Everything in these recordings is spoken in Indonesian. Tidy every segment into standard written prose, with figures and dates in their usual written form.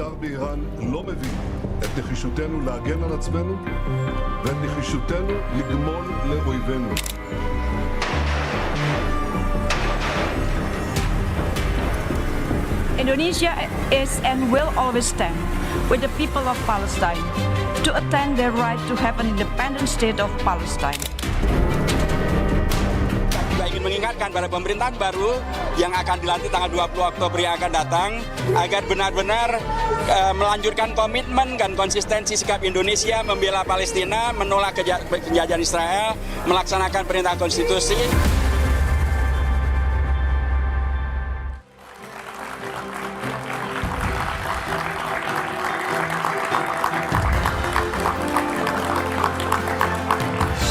המשטר באיראן לא מבין את נחישותנו להגן על עצמנו ואת נחישותנו לגמול לאויבינו. Indonesia is and will always stand with the people of Palestine to attain their right to have an independent state of Palestine. Kita ingin mengingatkan pada pemerintahan baru yang akan dilantik tanggal 20 Oktober yang akan datang agar benar-benar melanjutkan komitmen dan konsistensi sikap Indonesia membela Palestina, menolak penjajahan Israel, melaksanakan perintah konstitusi.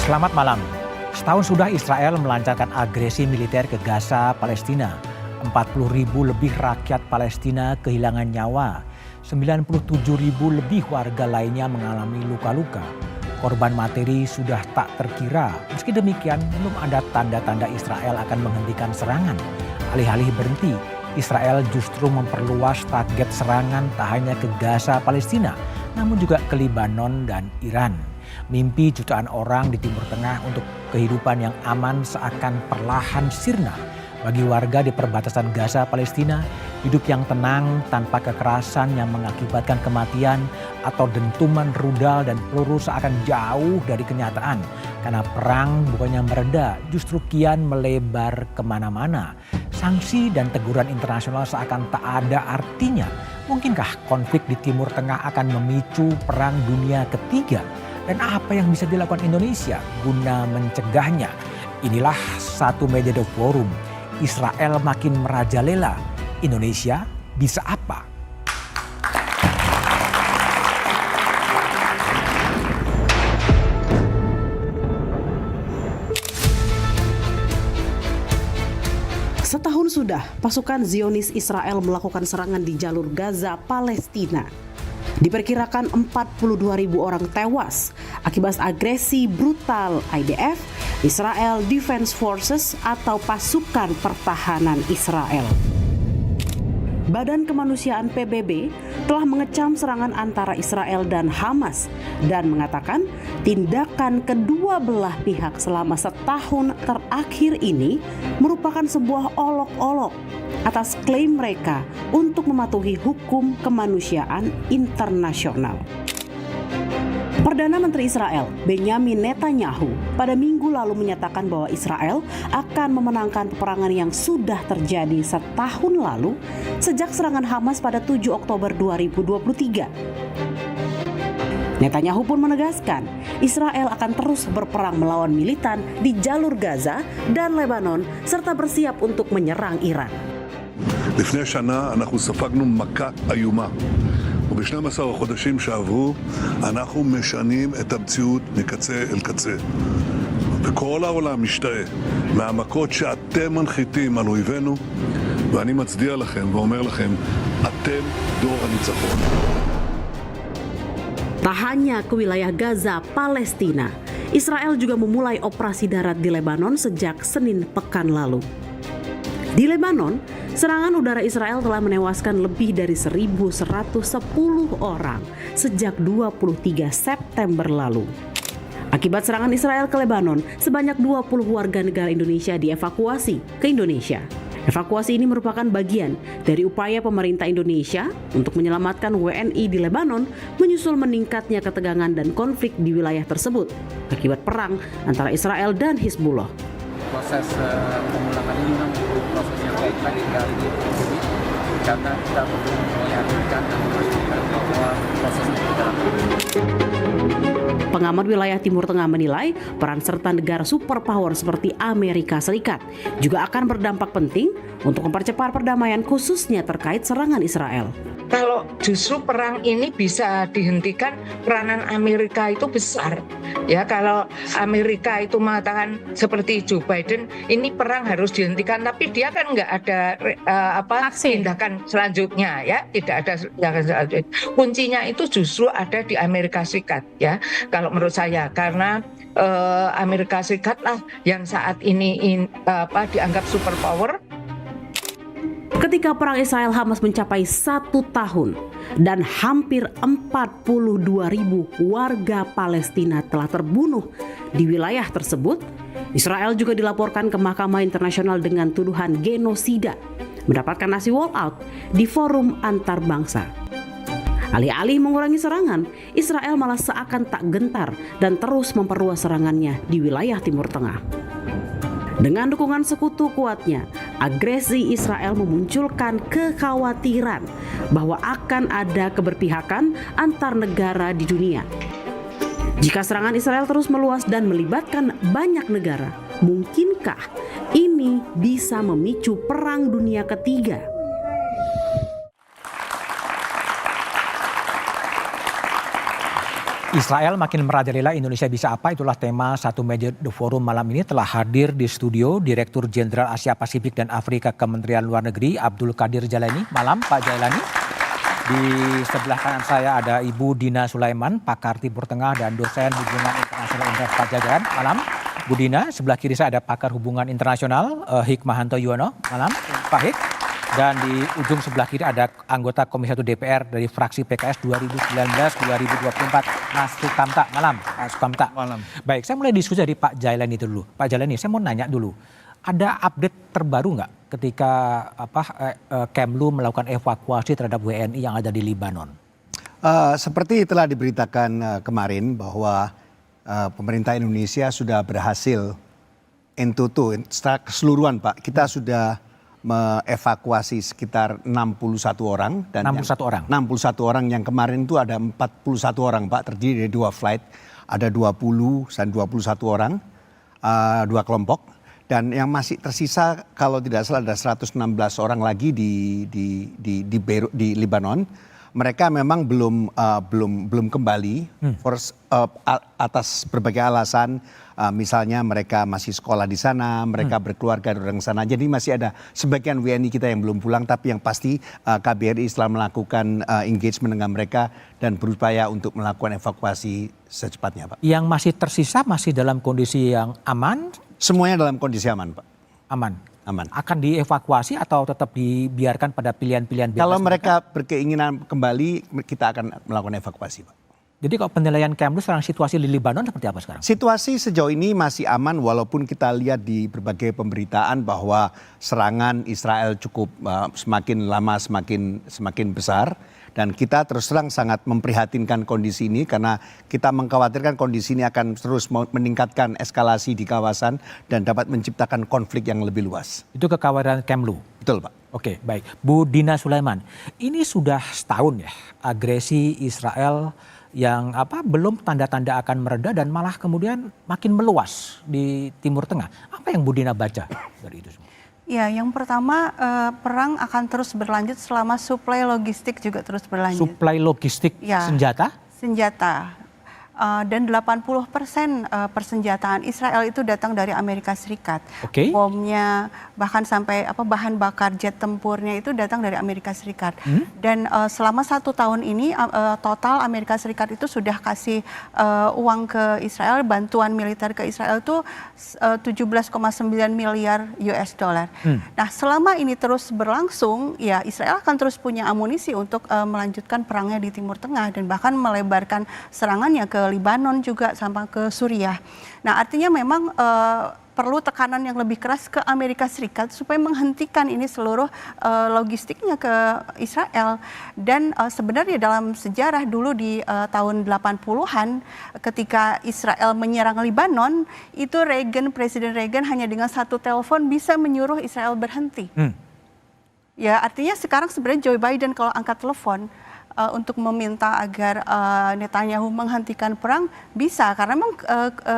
Selamat malam. Setahun sudah Israel melancarkan agresi militer ke Gaza, Palestina. 40.000 lebih rakyat Palestina kehilangan nyawa. 97.000 lebih warga lainnya mengalami luka-luka. Korban materi sudah tak terkira. Meski demikian, belum ada tanda-tanda Israel akan menghentikan serangan. Alih-alih berhenti, Israel justru memperluas target serangan tak hanya ke Gaza, Palestina, namun juga ke Lebanon dan Iran. Mimpi jutaan orang di Timur Tengah untuk kehidupan yang aman seakan perlahan sirna. Bagi warga di perbatasan Gaza, Palestina, hidup yang tenang tanpa kekerasan yang mengakibatkan kematian atau dentuman rudal dan peluru seakan jauh dari kenyataan. Karena perang bukannya mereda, justru kian melebar kemana-mana. Sanksi dan teguran internasional seakan tak ada artinya. Mungkinkah konflik di Timur Tengah akan memicu perang dunia ketiga? Dan apa yang bisa dilakukan Indonesia guna mencegahnya? Inilah satu media The Forum. Israel makin merajalela. Indonesia bisa apa? Setahun sudah pasukan Zionis Israel melakukan serangan di jalur Gaza, Palestina. Diperkirakan 42.000 orang tewas akibat agresi brutal IDF, Israel Defense Forces atau pasukan pertahanan Israel. Badan Kemanusiaan PBB telah mengecam serangan antara Israel dan Hamas dan mengatakan tindakan kedua belah pihak selama setahun terakhir ini merupakan sebuah olok-olok atas klaim mereka untuk mematuhi hukum kemanusiaan internasional. Perdana Menteri Israel Benjamin Netanyahu pada minggu lalu menyatakan bahwa Israel akan memenangkan peperangan yang sudah terjadi setahun lalu sejak serangan Hamas pada 7 Oktober 2023. Netanyahu pun menegaskan Israel akan terus berperang melawan militan di jalur Gaza dan Lebanon serta bersiap untuk menyerang Iran. לפני שנה אנחנו ספגנו מכה איומה, וב-12 החודשים שעברו אנחנו משנים את המציאות מקצה אל קצה. וכל העולם משתאה מהמכות שאתם מנחיתים על אויבינו, ואני מצדיע לכם ואומר לכם, אתם דור הניצחון. Tak hanya ke wilayah Gaza, Palestina, Israel juga memulai operasi darat di Lebanon sejak Senin pekan lalu. Di Lebanon, serangan udara Israel telah menewaskan lebih dari 1.110 orang sejak 23 September lalu. Akibat serangan Israel ke Lebanon, sebanyak 20 warga negara Indonesia dievakuasi ke Indonesia. Evakuasi ini merupakan bagian dari upaya pemerintah Indonesia untuk menyelamatkan WNI di Lebanon menyusul meningkatnya ketegangan dan konflik di wilayah tersebut akibat perang antara Israel dan Hizbullah. Proses pemulakan ini memang proses yang baik lagi dari ini karena kita perlu meyakinkan dan memastikan bahwa proses itu berjalan. Pengamat wilayah Timur Tengah menilai peran serta negara superpower seperti Amerika Serikat juga akan berdampak penting untuk mempercepat perdamaian khususnya terkait serangan Israel. Kalau justru perang ini bisa dihentikan, peranan Amerika itu besar. Ya, kalau Amerika itu mengatakan seperti Joe Biden, ini perang harus dihentikan, tapi dia kan nggak ada tindakan selanjutnya, ya, tidak ada tindakan selanjutnya. Kuncinya itu justru ada di Amerika Serikat, ya, kalau menurut saya, karena Amerika Serikat lah yang saat ini dianggap superpower. Ketika perang Israel-Hamas mencapai 1 tahun dan hampir 42.000 warga Palestina telah terbunuh di wilayah tersebut, Israel juga dilaporkan ke Mahkamah Internasional dengan tuduhan genosida, mendapatkan nasi walkout di forum antar bangsa. Alih-alih mengurangi serangan, Israel malah seakan tak gentar dan terus memperluas serangannya di wilayah Timur Tengah. Dengan dukungan sekutu kuatnya, agresi Israel memunculkan kekhawatiran bahwa akan ada keberpihakan antar negara di dunia. Jika serangan Israel terus meluas dan melibatkan banyak negara, mungkinkah ini bisa memicu Perang Dunia Ketiga? Israel makin merajalela, Indonesia bisa apa? Itulah tema satu meja The Forum malam ini. Telah hadir di studio Direktur Jenderal Asia Pasifik dan Afrika Kementerian Luar Negeri Abdul Qadir Jailani. Malam Pak Jailani. Di sebelah kanan saya ada Ibu Dina Sulaiman, pakar Timur Tengah dan dosen hubungan internasional Universitas Padjadjaran. Malam Bu Dina. Sebelah kiri saya ada pakar hubungan internasional Hikmahanto Yuwono. Malam Pak Hik. Dan di ujung sebelah kiri ada anggota Komisi 1 DPR dari fraksi PKS 2019-2024, Mas Sukamta. Malam, Pak Sukamta. Malam. Baik, saya mulai diskusi dari Pak Jailani itu dulu. Pak Jailani, saya mau nanya dulu. Ada update terbaru nggak ketika Kemlu melakukan evakuasi terhadap WNI yang ada di Libanon? Seperti telah diberitakan kemarin bahwa pemerintah Indonesia sudah berhasil secara keseluruhan Pak, kita sudah mengevakuasi sekitar 61 orang. Dan 61 orang? 61 orang, yang kemarin itu ada 41 orang Pak, terdiri dari 2 flight, ada 20 dan 21 orang, 2 kelompok. Dan yang masih tersisa kalau tidak salah ada 116 orang lagi di Beirut, di Libanon. Mereka memang belum kembali atas berbagai alasan. Misalnya mereka masih sekolah di sana, mereka berkeluarga di sana. Jadi masih ada sebagian WNI kita yang belum pulang, tapi yang pasti KBRI telah melakukan engagement dengan mereka dan berupaya untuk melakukan evakuasi secepatnya Pak. Yang masih tersisa masih dalam kondisi yang aman? Semuanya dalam kondisi aman Pak. Aman? Aman. Akan dievakuasi atau tetap dibiarkan pada pilihan-pilihan bebas? Kalau mereka berkeinginan kembali, kita akan melakukan evakuasi Pak. Jadi kalau penilaian Kemlu sekarang situasi di Libanon seperti apa sekarang? Situasi sejauh ini masih aman, walaupun kita lihat di berbagai pemberitaan bahwa serangan Israel cukup semakin lama semakin besar. Dan kita terus terang sangat memprihatinkan kondisi ini karena kita mengkhawatirkan kondisi ini akan terus meningkatkan eskalasi di kawasan dan dapat menciptakan konflik yang lebih luas. Itu kekhawatiran Kemlu? Betul Pak. Oke, baik. Bu Dina Sulaiman, ini sudah setahun ya agresi Israel yang belum tanda-tanda akan mereda dan malah kemudian makin meluas di Timur Tengah. Apa yang Bu Dina baca dari itu semua? Ya, yang pertama perang akan terus berlanjut selama suplai logistik juga terus berlanjut. Suplai logistik ya, senjata? Senjata. Dan 80% persenjataan Israel itu datang dari Amerika Serikat. Okay. Bomnya, bahkan sampai bahan bakar jet tempurnya itu datang dari Amerika Serikat. Dan selama 1 tahun ini total Amerika Serikat itu sudah kasih uang ke Israel, bantuan militer ke Israel itu 17,9 miliar US dollar. Nah, selama ini terus berlangsung, ya Israel akan terus punya amunisi untuk melanjutkan perangnya di Timur Tengah dan bahkan melebarkan serangannya ke Libanon juga sampai ke Suriah. Nah, artinya memang perlu tekanan yang lebih keras ke Amerika Serikat supaya menghentikan ini seluruh logistiknya ke Israel. Dan sebenarnya dalam sejarah dulu di tahun 80-an ketika Israel menyerang Libanon, itu Presiden Reagan hanya dengan 1 telepon bisa menyuruh Israel berhenti. Ya, artinya sekarang sebenarnya Joe Biden kalau angkat telepon untuk meminta agar Netanyahu menghentikan perang bisa, karena memang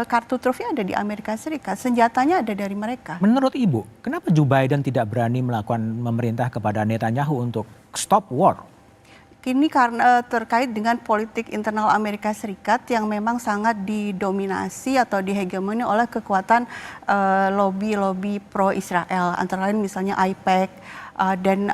kartu trufnya ada di Amerika Serikat, senjatanya ada dari mereka. Menurut Ibu, kenapa Joe Biden tidak berani melakukan memerintah kepada Netanyahu untuk stop war? Ini karena terkait dengan politik internal Amerika Serikat yang memang sangat didominasi atau dihegemoni oleh kekuatan lobby-lobby pro-Israel, antara lain misalnya AIPAC, Dan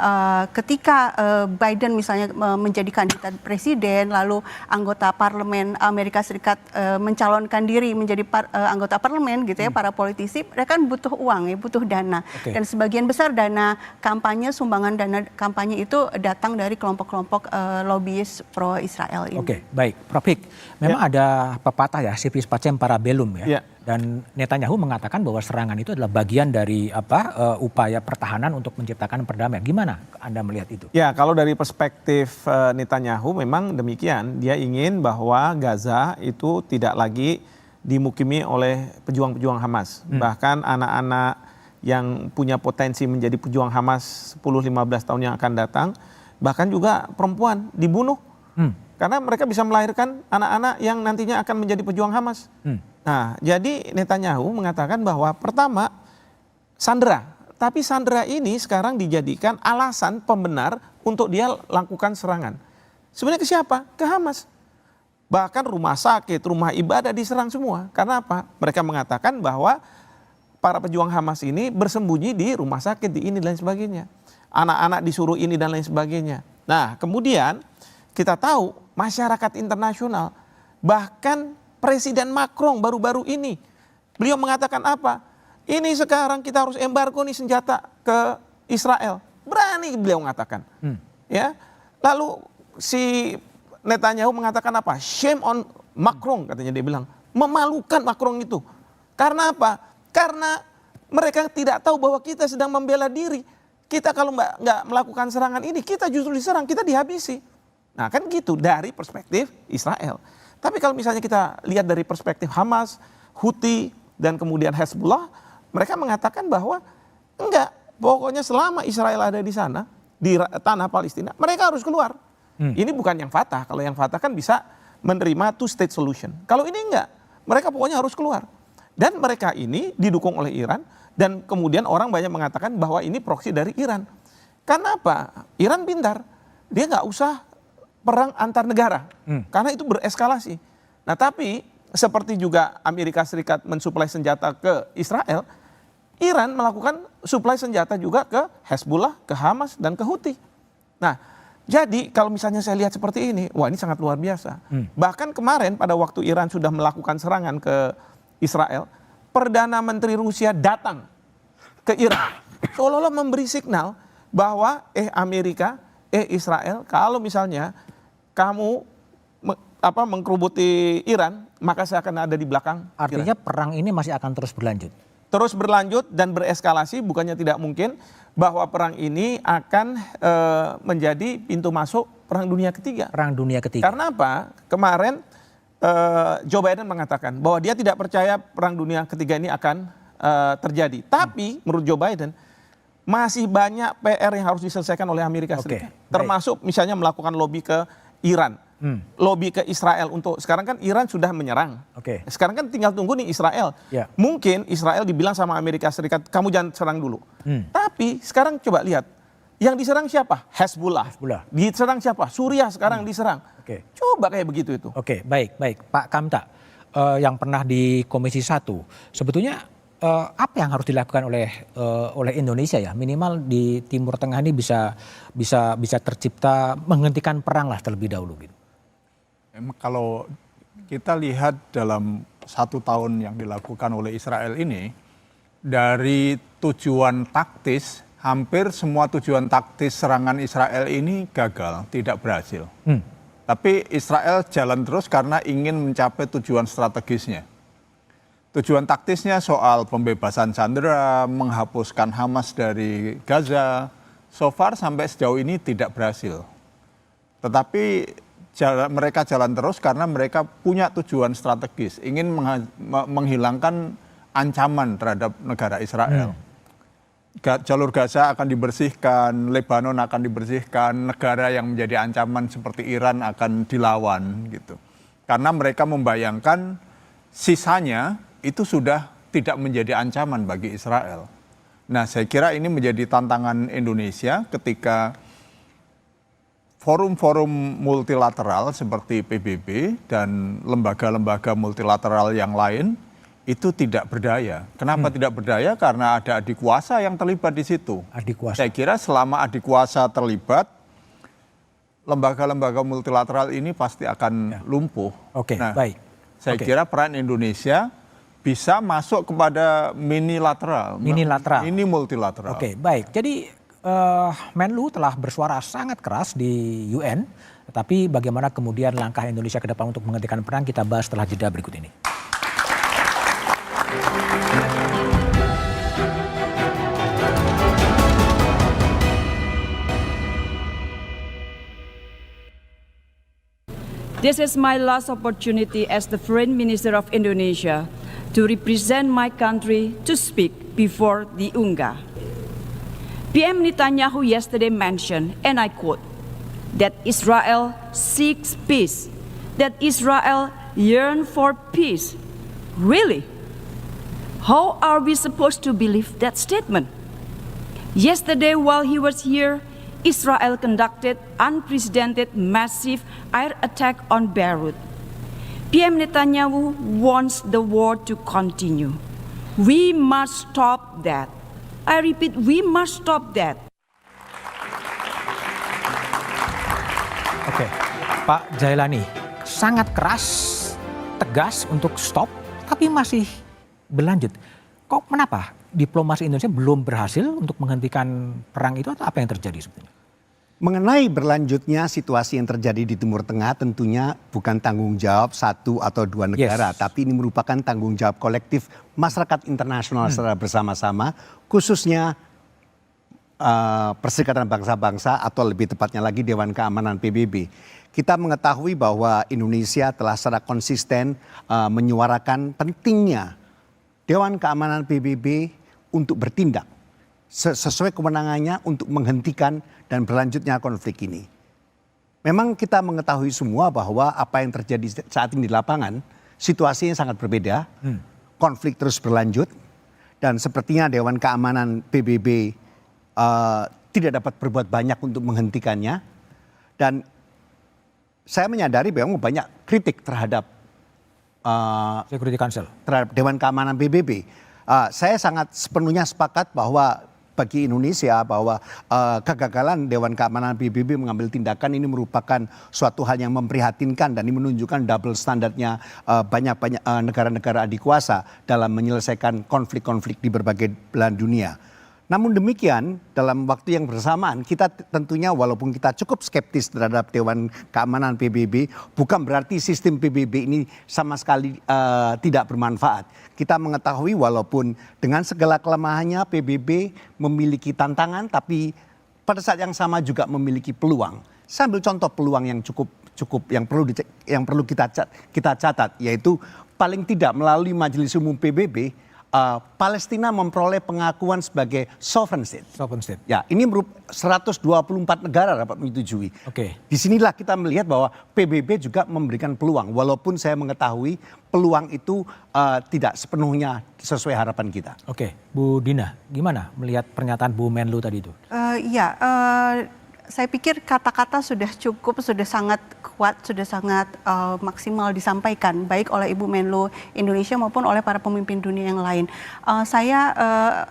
ketika Biden misalnya menjadi kandidat presiden, lalu anggota parlemen Amerika Serikat mencalonkan diri menjadi anggota parlemen gitu ya, para politisi, mereka kan butuh uang ya, butuh dana. Dan sebagian besar dana kampanye, sumbangan dana kampanye itu datang dari kelompok-kelompok lobbyis pro Israel ini. Oke, baik. Prof Hik, memang ada pepatah ya, civis pacem para bellum ya. Dan Netanyahu mengatakan bahwa serangan itu adalah bagian dari upaya pertahanan untuk menciptakan perdamaian. Gimana Anda melihat itu? Ya, kalau dari perspektif Netanyahu memang demikian. Dia ingin bahwa Gaza itu tidak lagi dimukimi oleh pejuang-pejuang Hamas. Bahkan anak-anak yang punya potensi menjadi pejuang Hamas 10-15 tahun yang akan datang, bahkan juga perempuan dibunuh. Karena mereka bisa melahirkan anak-anak yang nantinya akan menjadi pejuang Hamas. Nah, jadi Netanyahu mengatakan bahwa pertama sandera, tapi sandera ini sekarang dijadikan alasan pembenar untuk dia lakukan serangan. Sebenarnya ke siapa? Ke Hamas. Bahkan rumah sakit, rumah ibadah diserang semua. Karena apa? Mereka mengatakan bahwa para pejuang Hamas ini bersembunyi di rumah sakit, di ini dan lain sebagainya. Anak-anak disuruh ini dan lain sebagainya. Nah, kemudian kita tahu masyarakat internasional, bahkan Presiden Macron baru-baru ini, beliau mengatakan apa? Ini sekarang kita harus embargo nih senjata ke Israel. Berani beliau mengatakan. Ya. Lalu si Netanyahu mengatakan apa? Shame on Macron, katanya dia bilang. Memalukan Macron itu. Karena apa? Karena mereka tidak tahu bahwa kita sedang membela diri. Kita kalau nggak melakukan serangan ini, kita justru diserang, kita dihabisi. Nah kan gitu dari perspektif Israel. Tapi kalau misalnya kita lihat dari perspektif Hamas, Houthi, dan kemudian Hezbollah, mereka mengatakan bahwa enggak, pokoknya selama Israel ada di sana, di tanah Palestina, mereka harus keluar. Ini bukan yang Fatah, kalau yang Fatah kan bisa menerima two-state solution. Kalau ini enggak, mereka pokoknya harus keluar. Dan mereka ini didukung oleh Iran, dan kemudian orang banyak mengatakan bahwa ini proksi dari Iran. Karena apa? Iran pintar, dia nggak usah perang antar negara, karena itu bereskalasi. Nah tapi seperti juga Amerika Serikat mensuplai senjata ke Israel, Iran melakukan suplai senjata juga ke Hezbollah, ke Hamas, dan ke Houthi. Nah jadi kalau misalnya saya lihat seperti ini, wah ini sangat luar biasa. Bahkan kemarin pada waktu Iran sudah melakukan serangan ke Israel, Perdana Menteri Rusia datang ke Iran, seolah-olah memberi signal bahwa Amerika, Israel, kalau misalnya kamu mengkerubuti Iran, maka saya akan ada di belakang. Artinya perang ini masih akan terus berlanjut? Terus berlanjut dan bereskalasi, bukannya tidak mungkin bahwa perang ini akan menjadi pintu masuk Perang Dunia Ketiga. Perang Dunia Ketiga. Karena apa? Kemarin Joe Biden mengatakan bahwa dia tidak percaya Perang Dunia Ketiga ini akan terjadi. Tapi menurut Joe Biden, masih banyak PR yang harus diselesaikan oleh Amerika Serikat. Termasuk misalnya melakukan lobby ke Iran, lobby ke Israel untuk, sekarang kan Iran sudah menyerang. Sekarang kan tinggal tunggu nih Israel. Mungkin Israel dibilang sama Amerika Serikat, kamu jangan serang dulu. Tapi sekarang coba lihat, yang diserang siapa? Hezbollah. Diserang siapa? Suriah sekarang diserang. Coba kayak begitu itu. Baik. Pak Kamta, yang pernah di Komisi 1, sebetulnya apa yang harus dilakukan oleh Indonesia ya, minimal di Timur Tengah ini bisa tercipta menghentikan perang lah terlebih dahulu gitu. Kalau kita lihat dalam 1 tahun yang dilakukan oleh Israel ini, dari tujuan taktis, hampir semua tujuan taktis serangan Israel ini gagal, tidak berhasil. Tapi Israel jalan terus karena ingin mencapai tujuan strategisnya. Tujuan taktisnya soal pembebasan sandera, menghapuskan Hamas dari Gaza, so far sampai sejauh ini tidak berhasil. Tetapi mereka jalan terus karena mereka punya tujuan strategis, ingin menghilangkan ancaman terhadap negara Israel. Jalur Gaza akan dibersihkan, Lebanon akan dibersihkan, negara yang menjadi ancaman seperti Iran akan dilawan gitu. Karena mereka membayangkan sisanya itu sudah tidak menjadi ancaman bagi Israel. Nah, saya kira ini menjadi tantangan Indonesia ketika forum-forum multilateral seperti PBB dan lembaga-lembaga multilateral yang lain itu tidak berdaya. Kenapa tidak berdaya? Karena ada adik kuasa yang terlibat di situ. Adik kuasa. Saya kira selama adik kuasa terlibat, lembaga-lembaga multilateral ini pasti akan lumpuh. Oke, Nah, baik. Saya kira peran Indonesia bisa masuk kepada minilateral, mini multilateral. Oke, baik. Jadi Menlu telah bersuara sangat keras di UN, tetapi bagaimana kemudian langkah Indonesia ke depan untuk menghentikan perang, kita bahas setelah jeda berikut ini. This is my last opportunity as the Foreign Minister of Indonesia to represent my country to speak before the UNGA. PM Netanyahu yesterday mentioned, and I quote, that Israel seeks peace, that Israel yearns for peace. Really? How are we supposed to believe that statement? Yesterday while he was here, Israel conducted unprecedented massive air attack on Beirut. PM Netanyahu wants the war to continue. We must stop that. I repeat, we must stop that. Oke, Pak Jailani, sangat keras, tegas untuk stop, tapi masih berlanjut. Kok kenapa diplomasi Indonesia belum berhasil untuk menghentikan perang itu, atau apa yang terjadi sebetulnya? Mengenai berlanjutnya situasi yang terjadi di Timur Tengah tentunya bukan tanggung jawab satu atau dua negara, tapi ini merupakan tanggung jawab kolektif masyarakat internasional secara bersama-sama, khususnya Perserikatan Bangsa-Bangsa atau lebih tepatnya lagi Dewan Keamanan PBB. Kita mengetahui bahwa Indonesia telah secara konsisten menyuarakan pentingnya Dewan Keamanan PBB untuk bertindak sesuai kewenangannya untuk menghentikan dan berlanjutnya konflik ini. Memang kita mengetahui semua bahwa apa yang terjadi saat ini di lapangan, situasinya sangat berbeda. Konflik terus berlanjut dan sepertinya Dewan Keamanan PBB tidak dapat berbuat banyak untuk menghentikannya. Dan saya menyadari bahwa banyak kritik terhadap Security Council, terhadap Dewan Keamanan PBB. Saya sangat sepenuhnya sepakat bahwa bagi Indonesia bahwa kegagalan Dewan Keamanan PBB mengambil tindakan ini merupakan suatu hal yang memprihatinkan dan ini menunjukkan double standarnya banyak-banyak negara-negara adik kuasa dalam menyelesaikan konflik-konflik di berbagai belahan dunia. Namun demikian dalam waktu yang bersamaan kita tentunya walaupun kita cukup skeptis terhadap Dewan Keamanan PBB, bukan berarti sistem PBB ini sama sekali tidak bermanfaat. Kita mengetahui walaupun dengan segala kelemahannya PBB memiliki tantangan, tapi pada saat yang sama juga memiliki peluang. Saya ambil contoh peluang yang cukup yang perlu kita catat, yaitu paling tidak melalui Majelis Umum PBB Palestina memperoleh pengakuan sebagai sovereign state. Sovereign state. Ya, ini 124 negara dapat menyetujui. Oke. Disinilah kita melihat bahwa PBB juga memberikan peluang, walaupun saya mengetahui peluang itu tidak sepenuhnya sesuai harapan kita. Oke, Bu Dina, gimana melihat pernyataan Bu Menlu tadi itu? Saya pikir kata-kata sudah cukup, sudah sangat kuat, sudah sangat maksimal disampaikan baik oleh Ibu Menlu Indonesia maupun oleh para pemimpin dunia yang lain. Saya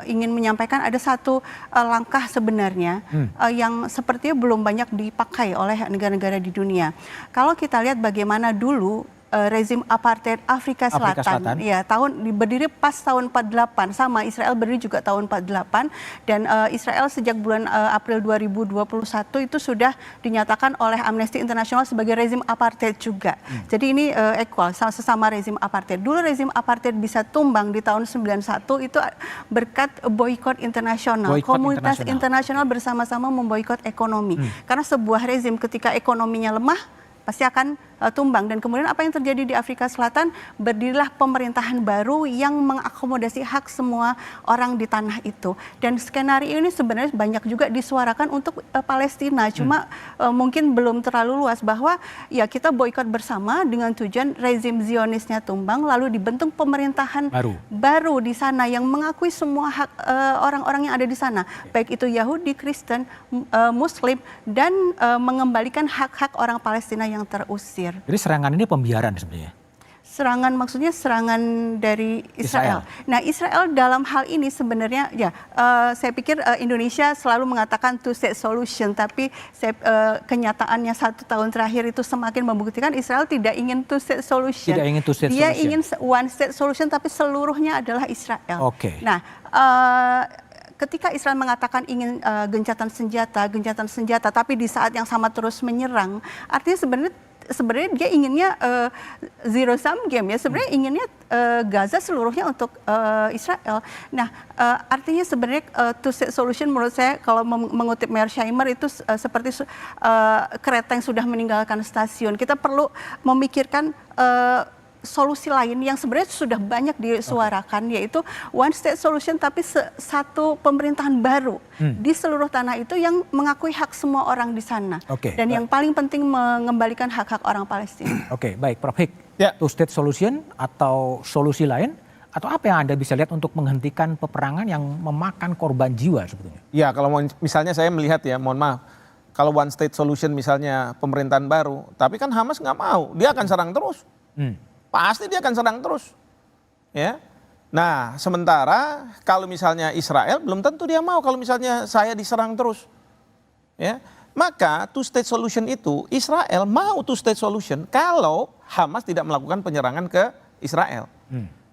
ingin menyampaikan ada satu langkah sebenarnya yang sepertinya belum banyak dipakai oleh negara-negara di dunia. Kalau kita lihat bagaimana dulu rezim apartheid Afrika Selatan. Ya, berdiri pas tahun 48, sama Israel berdiri juga tahun 48 dan Israel sejak bulan April 2021 itu sudah dinyatakan oleh Amnesty International sebagai rezim apartheid juga. Jadi ini equal, sesama rezim apartheid. Dulu rezim apartheid bisa tumbang di tahun 91 itu berkat boykot internasional. Komunitas internasional bersama-sama memboikot ekonomi. Karena sebuah rezim ketika ekonominya lemah pasti akan tumbang. Dan kemudian apa yang terjadi di Afrika Selatan, berdirilah pemerintahan baru yang mengakomodasi hak semua orang di tanah itu. Dan skenario ini sebenarnya banyak juga disuarakan untuk Palestina, cuma mungkin belum terlalu luas, bahwa ya kita boikot bersama dengan tujuan rezim Zionisnya tumbang, lalu dibentuk pemerintahan baru di sana yang mengakui semua hak orang-orang yang ada di sana, baik itu Yahudi, Kristen, Muslim, dan mengembalikan hak-hak orang Palestina yang terusir. Jadi serangan ini pembiaran sebenarnya? Serangan maksudnya serangan dari Israel. Nah, Israel dalam hal ini sebenarnya ya saya pikir Indonesia selalu mengatakan two state solution, tapi kenyataannya 1 tahun terakhir itu semakin membuktikan Israel tidak ingin two state solution. Tidak ingin two state Dia solution. ingin one state solution, tapi seluruhnya adalah Israel. Oke. Nah, ketika Israel mengatakan ingin gencatan senjata, tapi di saat yang sama terus menyerang, artinya sebenarnya dia inginnya zero sum game ya, sebenarnya inginnya Gaza seluruhnya untuk Israel. Nah, artinya sebenarnya two state solution menurut saya kalau mengutip Mearsheimer itu seperti kereta yang sudah meninggalkan stasiun. Kita perlu memikirkan solusi lain yang sebenarnya sudah banyak disuarakan, yaitu one state solution tapi satu pemerintahan baru di seluruh tanah itu yang mengakui hak semua orang di sana. Dan yang paling penting mengembalikan hak-hak orang Palestina. Oke, baik Prof. Hik. Ya. Two state solution atau solusi lain atau apa yang Anda bisa lihat untuk menghentikan peperangan yang memakan korban jiwa sebetulnya? Ya, kalau misalnya saya melihat ya, mohon maaf, kalau one state solution misalnya pemerintahan baru, tapi kan Hamas nggak mau, dia akan serang terus. Pasti dia akan serang terus, ya. Nah, sementara kalau misalnya Israel belum tentu dia mau kalau misalnya saya diserang terus, ya. Maka two state solution itu Israel mau two state solution kalau Hamas tidak melakukan penyerangan ke Israel.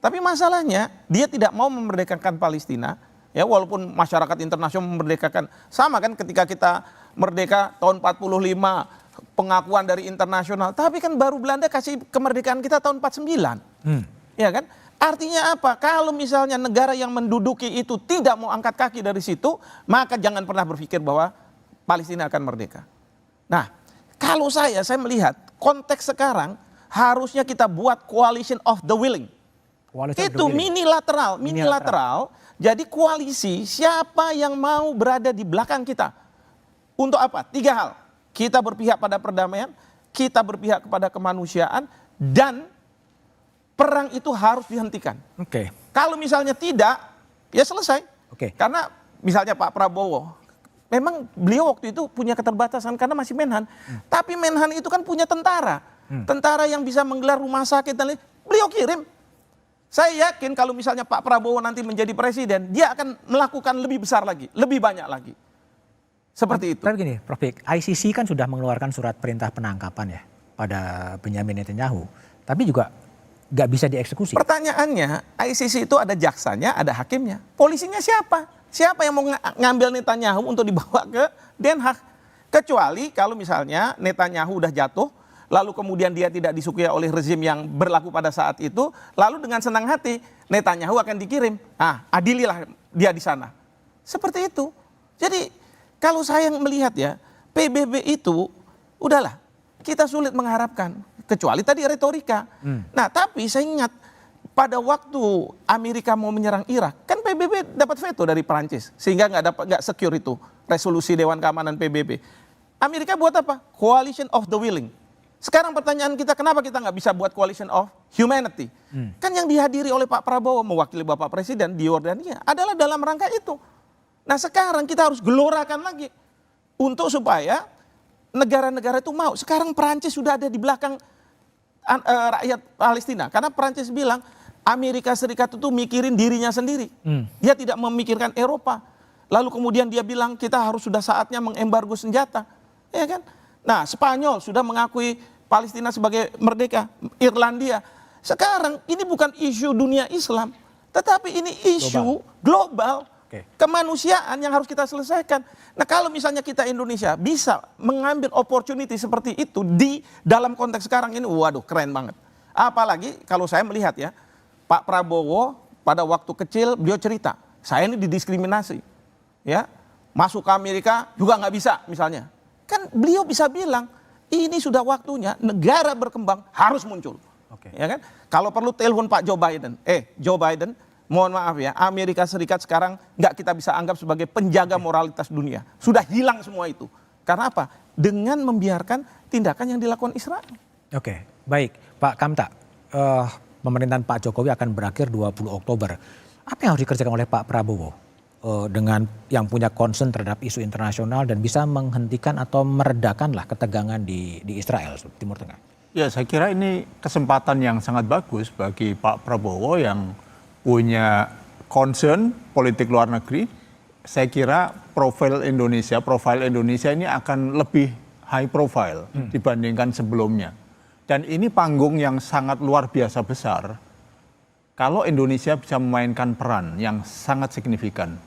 Tapi masalahnya dia tidak mau memerdekakan Palestina, ya. Walaupun masyarakat internasional memerdekakan, sama kan ketika kita merdeka tahun 45. Pengakuan dari internasional, tapi kan baru Belanda kasih kemerdekaan kita tahun 49, ya kan? Artinya apa? Kalau misalnya negara yang menduduki itu tidak mau angkat kaki dari situ, maka jangan pernah berpikir bahwa Palestina akan merdeka. Nah, kalau saya melihat konteks sekarang harusnya kita buat coalition of the willing. Itu minilateral. Jadi koalisi siapa yang mau berada di belakang kita. Untuk apa? 3 hal. Kita berpihak pada perdamaian, kita berpihak kepada kemanusiaan, dan perang itu harus dihentikan. Kalau misalnya tidak, ya selesai. Karena misalnya Pak Prabowo, memang beliau waktu itu punya keterbatasan karena masih Menhan. Tapi Menhan itu kan punya tentara. Tentara yang bisa menggelar rumah sakit dan lain, beliau kirim. Saya yakin kalau misalnya Pak Prabowo nanti menjadi presiden, dia akan melakukan lebih besar lagi, lebih banyak lagi. Seperti itu. Tapi gini, Prof. Hik, ICC kan sudah mengeluarkan surat perintah penangkapan ya pada Benyamin Netanyahu, tapi juga nggak bisa dieksekusi. Pertanyaannya, ICC itu ada jaksanya, ada hakimnya. Polisinya siapa? Siapa yang mau ngambil Netanyahu untuk dibawa ke Den Haag? Kecuali kalau misalnya Netanyahu udah jatuh, lalu kemudian dia tidak disukai oleh rezim yang berlaku pada saat itu, lalu dengan senang hati Netanyahu akan dikirim. Adililah dia di sana. Seperti itu. Jadi kalau saya melihat ya, PBB itu udahlah, kita sulit mengharapkan. Kecuali tadi retorika. Nah, tapi saya ingat pada waktu Amerika mau menyerang Irak, kan PBB dapat veto dari Perancis. Sehingga nggak secure itu resolusi Dewan Keamanan PBB. Amerika buat apa? Coalition of the willing. Sekarang pertanyaan kita, kenapa kita nggak bisa buat coalition of humanity? Kan yang dihadiri oleh Pak Prabowo mewakili Bapak Presiden di Yordania adalah dalam rangka itu. Nah sekarang kita harus gelorakan lagi untuk supaya negara-negara itu mau. Sekarang Perancis sudah ada di belakang rakyat Palestina. Karena Perancis bilang Amerika Serikat itu mikirin dirinya sendiri. Dia tidak memikirkan Eropa. Lalu kemudian dia bilang kita harus sudah saatnya mengembargo senjata. Ya kan? Nah Spanyol sudah mengakui Palestina sebagai merdeka. Irlandia. Sekarang ini bukan isu dunia Islam. Tetapi ini isu global. Kemanusiaan yang harus kita selesaikan. Nah kalau misalnya kita Indonesia bisa mengambil opportunity seperti itu di dalam konteks sekarang ini, waduh keren banget. Apalagi kalau saya melihat ya, Pak Prabowo pada waktu kecil beliau cerita, saya ini didiskriminasi. Ya, masuk ke Amerika juga nggak bisa misalnya. Kan beliau bisa bilang, ini sudah waktunya negara berkembang harus muncul. Ya kan? Kalau perlu telepon Pak Joe Biden. Joe Biden, mohon maaf ya, Amerika Serikat sekarang nggak kita bisa anggap sebagai penjaga moralitas dunia. Sudah hilang semua itu. Karena apa? Dengan membiarkan tindakan yang dilakukan Israel. Baik. Pak Kamta, pemerintahan Pak Jokowi akan berakhir 20 Oktober. Apa yang harus dikerjakan oleh Pak Prabowo dengan yang punya concern terhadap isu internasional dan bisa menghentikan atau meredakanlah ketegangan di Israel, Timur Tengah? Ya, saya kira ini kesempatan yang sangat bagus bagi Pak Prabowo yang punya concern politik luar negeri. Saya kira profil Indonesia ini akan lebih high profile dibandingkan sebelumnya. Dan ini panggung yang sangat luar biasa besar kalau Indonesia bisa memainkan peran yang sangat signifikan.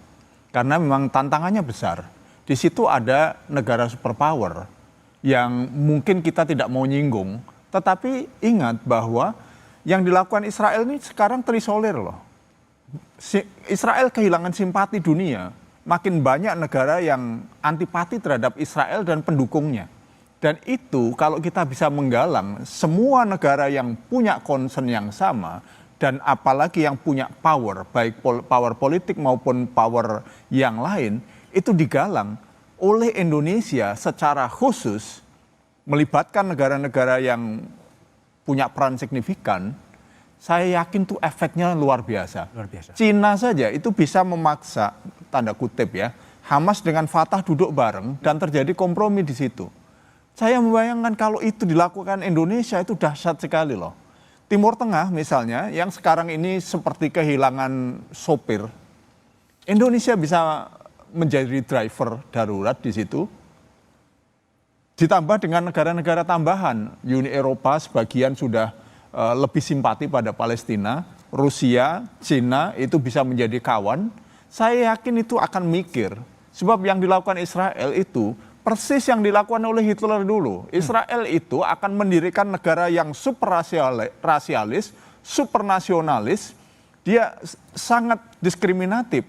Karena memang tantangannya besar. Di situ ada negara superpower yang mungkin kita tidak mau nyinggung. Tetapi ingat bahwa yang dilakukan Israel ini sekarang terisolir loh. Israel kehilangan simpati dunia. Makin banyak negara yang antipati terhadap Israel dan pendukungnya. Dan itu kalau kita bisa menggalang semua negara yang punya concern yang sama, dan apalagi yang punya power, baik power politik maupun power yang lain, itu digalang oleh Indonesia secara khusus, melibatkan negara-negara yang punya peran signifikan, saya yakin tuh efeknya luar biasa. Cina saja itu bisa memaksa, tanda kutip ya, Hamas dengan Fatah duduk bareng dan terjadi kompromi di situ. Saya membayangkan kalau itu dilakukan Indonesia itu dahsyat sekali loh. Timur Tengah misalnya yang sekarang ini seperti kehilangan sopir, Indonesia bisa menjadi driver darurat di situ. Ditambah dengan negara-negara tambahan, Uni Eropa sebagian sudah lebih simpati pada Palestina, Rusia, Cina itu bisa menjadi kawan. Saya yakin itu akan mikir, sebab yang dilakukan Israel itu persis yang dilakukan oleh Hitler dulu. Israel itu akan mendirikan negara yang super rasialis, super nasionalis, dia sangat diskriminatif,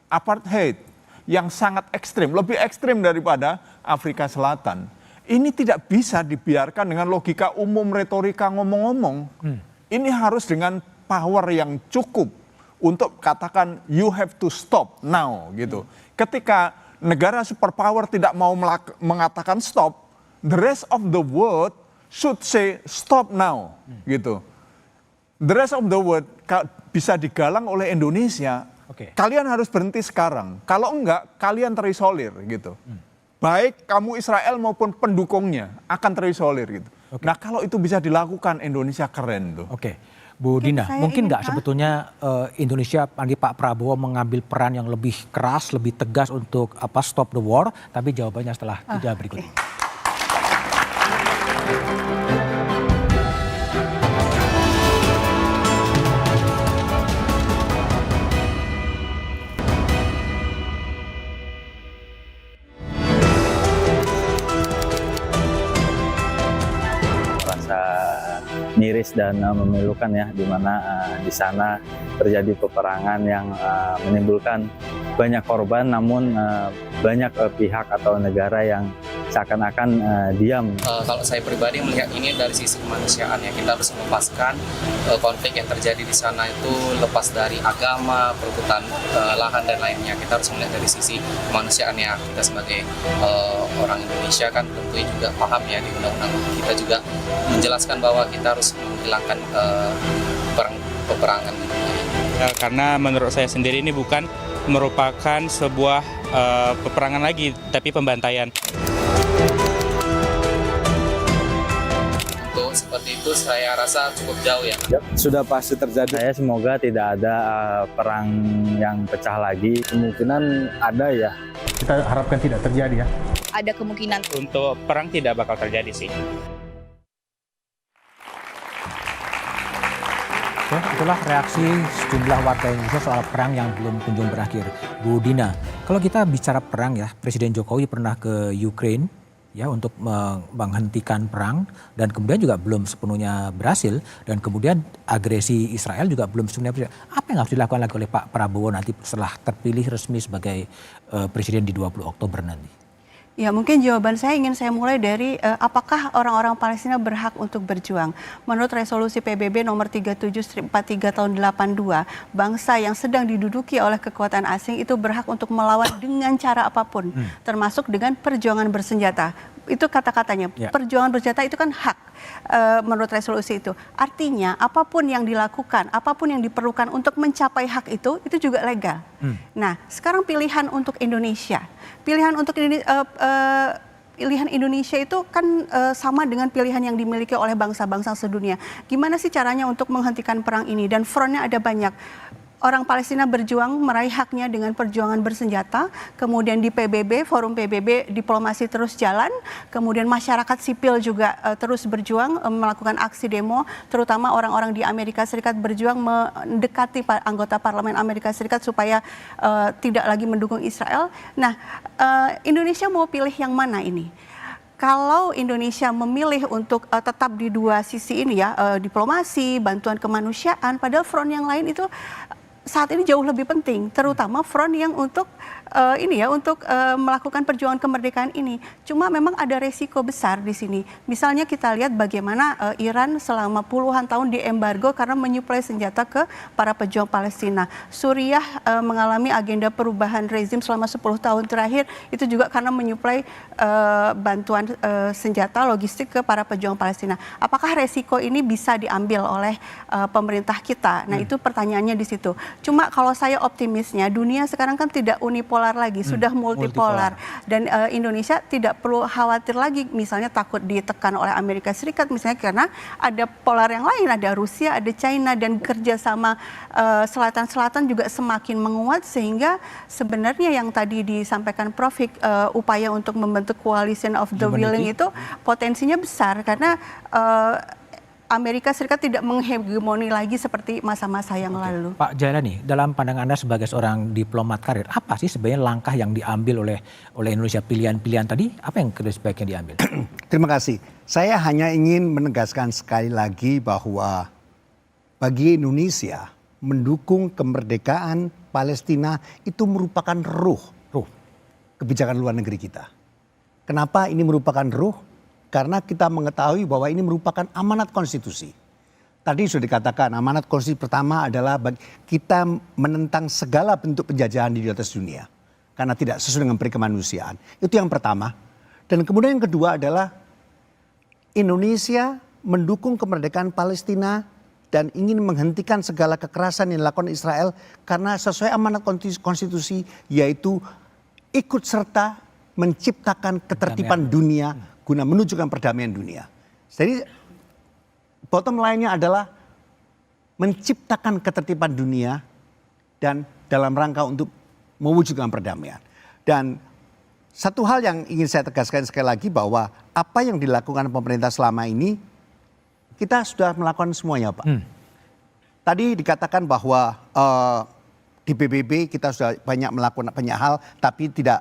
apartheid, yang sangat ekstrim, lebih ekstrim daripada Afrika Selatan. Ini tidak bisa dibiarkan dengan logika umum retorika ngomong-ngomong. Ini harus dengan power yang cukup untuk katakan you have to stop now gitu. Ketika negara superpower tidak mau mengatakan stop, the rest of the world should say stop now gitu. The rest of the world bisa digalang oleh Indonesia. Kalian harus berhenti sekarang. Kalau enggak, kalian terisolir gitu. Baik kamu Israel maupun pendukungnya akan terisolir gitu. Nah kalau itu bisa dilakukan, Indonesia keren tuh. Bu Dina, mungkin nggak sebetulnya Indonesia, Pak Prabowo mengambil peran yang lebih keras, lebih tegas untuk stop the war? Tapi jawabannya setelah jeda berikut ini. Miris dan memilukan ya, di mana di sana terjadi peperangan yang menimbulkan banyak korban, namun banyak pihak atau negara yang seakan-akan diam. Kalau saya pribadi melihat ini dari sisi kemanusiaan ya, kita harus melepaskan konflik yang terjadi di sana itu lepas dari agama, perebutan lahan dan lainnya. Kita harus melihat dari sisi kemanusiaan ya. Kita sebagai orang Indonesia kan tentunya juga paham ya, di undang-undang kita juga menjelaskan bahwa kita harus menghilangkan peperangan di dunia ini. Karena menurut saya sendiri ini bukan merupakan sebuah peperangan lagi, tapi pembantaian. Untuk seperti itu saya rasa cukup jauh ya. Sudah pasti terjadi. Saya semoga tidak ada perang yang pecah lagi. Kemungkinan ada ya. Kita harapkan tidak terjadi ya. Ada kemungkinan. Untuk perang tidak bakal terjadi sih. Itulah reaksi sejumlah warga Indonesia soal perang yang belum kunjung berakhir. Bu Dina, kalau kita bicara perang ya, Presiden Jokowi pernah ke Ukraine ya untuk menghentikan perang dan kemudian juga belum sepenuhnya berhasil, dan kemudian agresi Israel juga belum sepenuhnya berhasil. Apa yang harus dilakukan lagi oleh Pak Prabowo nanti setelah terpilih resmi sebagai Presiden di 20 Oktober nanti? Ya, mungkin jawaban saya ingin saya mulai dari apakah orang-orang Palestina berhak untuk berjuang. Menurut resolusi PBB nomor 37/43 tahun 82, bangsa yang sedang diduduki oleh kekuatan asing itu berhak untuk melawan dengan cara apapun, termasuk dengan perjuangan bersenjata. Itu kata-katanya, perjuangan bersenjata itu kan hak menurut resolusi itu. Artinya apapun yang dilakukan, apapun yang diperlukan untuk mencapai hak itu juga legal. Nah, sekarang pilihan untuk Indonesia. Pilihan untuk pilihan Indonesia itu kan sama dengan pilihan yang dimiliki oleh bangsa-bangsa sedunia. Gimana sih caranya untuk menghentikan perang ini? Dan frontnya ada banyak. Orang Palestina berjuang meraih haknya dengan perjuangan bersenjata, kemudian di PBB, forum PBB diplomasi terus jalan, kemudian masyarakat sipil juga terus berjuang melakukan aksi demo, terutama orang-orang di Amerika Serikat berjuang mendekati anggota parlemen Amerika Serikat supaya tidak lagi mendukung Israel. Nah, Indonesia mau pilih yang mana ini? Kalau Indonesia memilih untuk tetap di dua sisi ini ya, diplomasi, bantuan kemanusiaan, padahal front yang lain itu saat ini jauh lebih penting, terutama front yang untuk melakukan perjuangan kemerdekaan ini. Cuma memang ada resiko besar di sini. Misalnya kita lihat bagaimana Iran selama puluhan tahun diembargo karena menyuplai senjata ke para pejuang Palestina. Suriah mengalami agenda perubahan rezim selama 10 tahun terakhir, itu juga karena menyuplai bantuan senjata logistik ke para pejuang Palestina. Apakah resiko ini bisa diambil oleh pemerintah kita? Nah, itu pertanyaannya di situ. Cuma kalau saya optimisnya, dunia sekarang kan tidak unipolar lagi, sudah multipolar. Dan Indonesia tidak perlu khawatir lagi, misalnya takut ditekan oleh Amerika Serikat, misalnya karena ada polar yang lain, ada Rusia, ada China, dan kerjasama selatan-selatan juga semakin menguat, sehingga sebenarnya yang tadi disampaikan Prof, upaya untuk membentuk coalition of the willing itu potensinya besar, karena Amerika Serikat tidak menghegemoni lagi seperti masa-masa yang lalu. Pak Jailani, dalam pandangan Anda sebagai seorang diplomat karir, apa sih sebenarnya langkah yang diambil oleh Indonesia, pilihan-pilihan tadi, apa yang sebaiknya diambil? Terima kasih. Saya hanya ingin menegaskan sekali lagi bahwa bagi Indonesia mendukung kemerdekaan Palestina itu merupakan ruh kebijakan luar negeri kita. Kenapa ini merupakan ruh? Karena kita mengetahui bahwa ini merupakan amanat konstitusi. Tadi sudah dikatakan amanat konstitusi pertama adalah kita menentang segala bentuk penjajahan di atas dunia. Karena tidak sesuai dengan perikemanusiaan. Itu yang pertama. Dan kemudian yang kedua adalah Indonesia mendukung kemerdekaan Palestina dan ingin menghentikan segala kekerasan yang dilakukan Israel karena sesuai amanat konstitusi, yaitu ikut serta menciptakan ketertiban dunia guna menunjukkan perdamaian dunia. Jadi bottom line-nya adalah menciptakan ketertiban dunia dan dalam rangka untuk mewujudkan perdamaian. Dan satu hal yang ingin saya tegaskan sekali lagi bahwa apa yang dilakukan pemerintah selama ini kita sudah melakukan semuanya, Pak. Tadi dikatakan bahwa di PBB kita sudah banyak melakukan banyak hal tapi tidak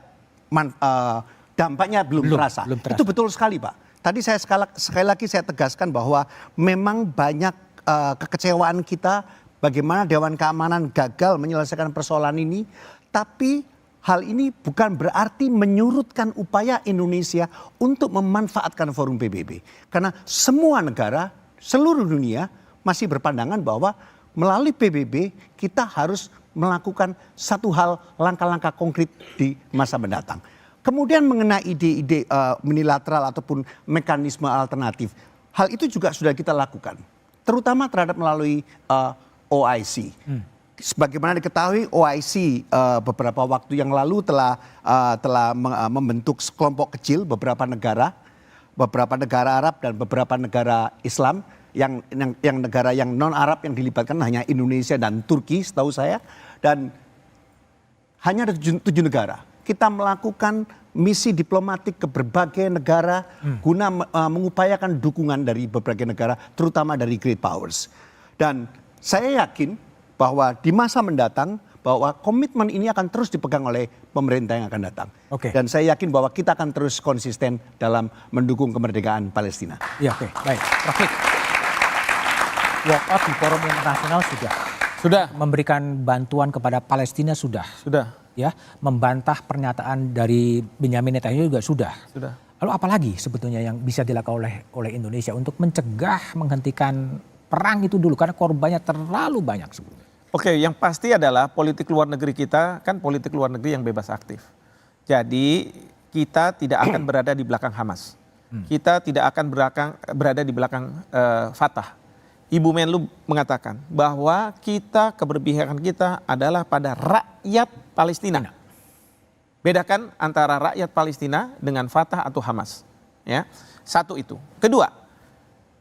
dampaknya belum terasa. Itu betul sekali, Pak. Tadi saya sekali lagi saya tegaskan bahwa memang banyak kekecewaan kita bagaimana Dewan Keamanan gagal menyelesaikan persoalan ini. Tapi hal ini bukan berarti menyurutkan upaya Indonesia untuk memanfaatkan forum PBB. Karena semua negara, seluruh dunia masih berpandangan bahwa melalui PBB kita harus melakukan satu hal, langkah-langkah konkret di masa mendatang. Kemudian mengenai ide-ide unilateral ataupun mekanisme alternatif, hal itu juga sudah kita lakukan, terutama terhadap melalui OIC. Sebagaimana diketahui, OIC beberapa waktu yang lalu telah membentuk sekelompok kecil beberapa negara Arab dan beberapa negara Islam, yang negara yang non Arab yang dilibatkan hanya Indonesia dan Turki, setahu saya, dan hanya ada 7 negara. Kita melakukan misi diplomatik ke berbagai negara guna mengupayakan dukungan dari berbagai negara, terutama dari great powers. Dan saya yakin bahwa di masa mendatang bahwa komitmen ini akan terus dipegang oleh pemerintah yang akan datang. Dan saya yakin bahwa kita akan terus konsisten dalam mendukung kemerdekaan Palestina. Ya, baik. Prof, walk out di forum internasional sudah memberikan bantuan kepada Palestina sudah. Ya, membantah pernyataan dari Benyamin Netanyahu juga sudah. Lalu apalagi sebetulnya yang bisa dilakukan oleh Indonesia untuk mencegah, menghentikan perang itu dulu karena korbannya terlalu banyak sebetulnya. Yang pasti adalah politik luar negeri kita kan politik luar negeri yang bebas aktif. Jadi kita tidak akan berada di belakang Hamas. Kita tidak akan berada di belakang Fatah. Ibu Menlu mengatakan bahwa keberpihakan kita adalah pada rakyat Palestina. Bedakan antara rakyat Palestina dengan Fatah atau Hamas. Ya, satu itu. Kedua,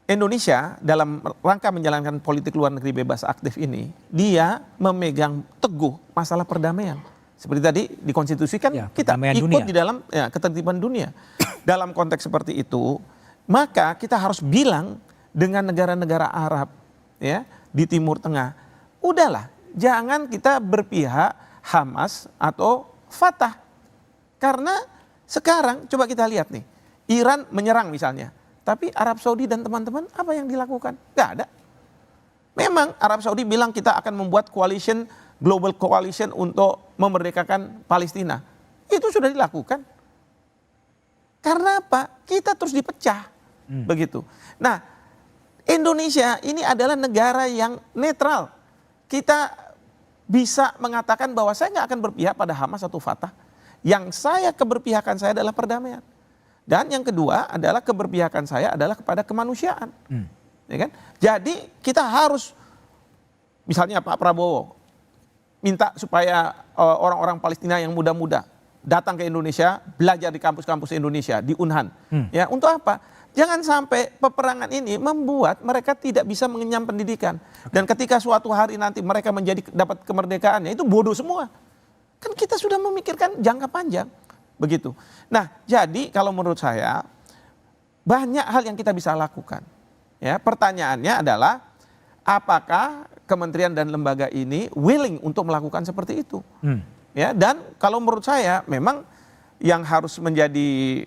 Indonesia dalam rangka menjalankan politik luar negeri bebas aktif ini, dia memegang teguh masalah perdamaian. Seperti tadi di konstitusi kan Ya, kita perdamaian ikut dunia. di dalam ketertiban dunia. Dalam konteks seperti itu, maka kita harus bilang dengan negara-negara Arab ya di Timur Tengah, udahlah, jangan kita berpihak Hamas atau Fatah. Karena sekarang coba kita lihat nih, Iran menyerang misalnya, tapi Arab Saudi dan teman-teman apa yang dilakukan? Gak ada. Memang Arab Saudi bilang kita akan membuat coalition, global coalition untuk memerdekakan Palestina. Itu sudah dilakukan. Karena apa? Kita terus dipecah. Begitu. Nah, Indonesia ini adalah negara yang netral. Kita bisa mengatakan bahwa saya nggak akan berpihak pada Hamas atau Fatah. Yang keberpihakan saya adalah perdamaian. Dan yang kedua adalah keberpihakan saya adalah kepada kemanusiaan. Ya kan? Jadi kita harus, misalnya Pak Prabowo minta supaya orang-orang Palestina yang muda-muda datang ke Indonesia, belajar di kampus-kampus Indonesia, di Unhan. Ya, untuk apa? Jangan sampai peperangan ini membuat mereka tidak bisa mengenyam pendidikan. Dan ketika suatu hari nanti mereka dapat kemerdekaannya, itu bodoh semua. Kan kita sudah memikirkan jangka panjang. Begitu. Nah, jadi kalau menurut saya banyak hal yang kita bisa lakukan. Ya, pertanyaannya adalah apakah kementerian dan lembaga ini willing untuk melakukan seperti itu? Ya, dan kalau menurut saya memang yang harus menjadi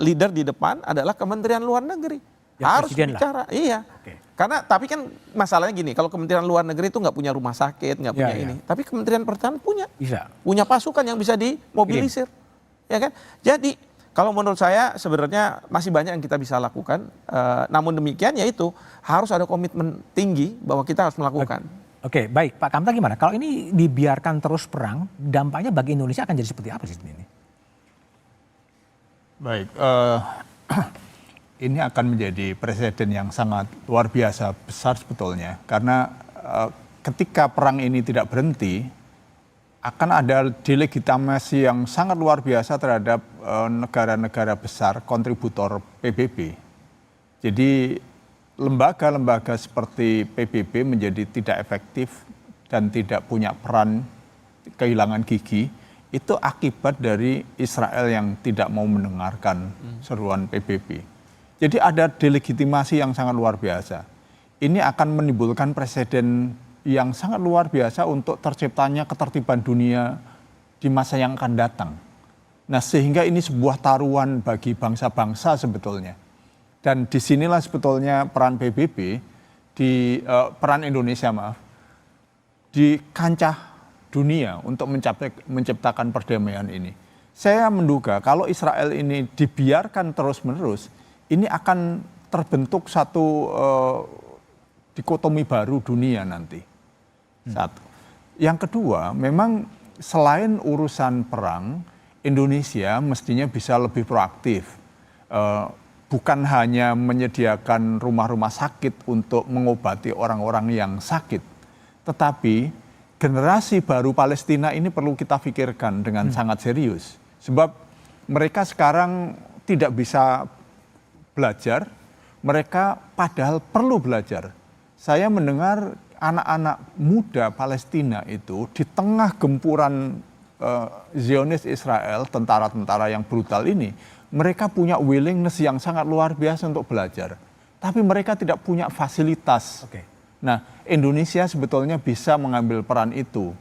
leader di depan adalah Kementerian Luar Negeri. Ya, harus presiden bicara. lah. Iya. Oke. Karena tapi kan masalahnya gini, kalau Kementerian Luar Negeri itu nggak punya rumah sakit, nggak punya ini. Tapi Kementerian Pertahanan punya pasukan yang bisa dimobilisir. Ya kan? Jadi kalau menurut saya sebenarnya masih banyak yang kita bisa lakukan. Namun demikian yaitu harus ada komitmen tinggi bahwa kita harus melakukan. Oke, baik Pak Kamta gimana? Kalau ini dibiarkan terus perang, dampaknya bagi Indonesia akan jadi seperti apa sih ini? Baik, ini akan menjadi presiden yang sangat luar biasa besar sebetulnya. Karena ketika perang ini tidak berhenti, akan ada delegitimasi yang sangat luar biasa terhadap negara-negara besar kontributor PBB. Jadi lembaga-lembaga seperti PBB menjadi tidak efektif dan tidak punya peran, kehilangan gigi, itu akibat dari Israel yang tidak mau mendengarkan seruan PBB. Jadi ada delegitimasi yang sangat luar biasa. Ini akan menimbulkan presiden yang sangat luar biasa untuk terciptanya ketertiban dunia di masa yang akan datang. Nah, sehingga ini sebuah taruhan bagi bangsa-bangsa sebetulnya. Dan disinilah sebetulnya peran PBB, peran Indonesia di kancah dunia untuk menciptakan perdamaian ini. Saya menduga kalau Israel ini dibiarkan terus-menerus, ini akan terbentuk satu dikotomi baru dunia nanti. Satu. Yang kedua, memang selain urusan perang, Indonesia mestinya bisa lebih proaktif. Bukan hanya menyediakan rumah-rumah sakit untuk mengobati orang-orang yang sakit, tetapi generasi baru Palestina ini perlu kita pikirkan dengan sangat serius. Sebab mereka sekarang tidak bisa belajar, mereka padahal perlu belajar. Saya mendengar anak-anak muda Palestina itu di tengah gempuran Zionis Israel, tentara-tentara yang brutal ini, mereka punya willingness yang sangat luar biasa untuk belajar. Tapi mereka tidak punya fasilitas. Nah, Indonesia sebetulnya bisa mengambil peran itu.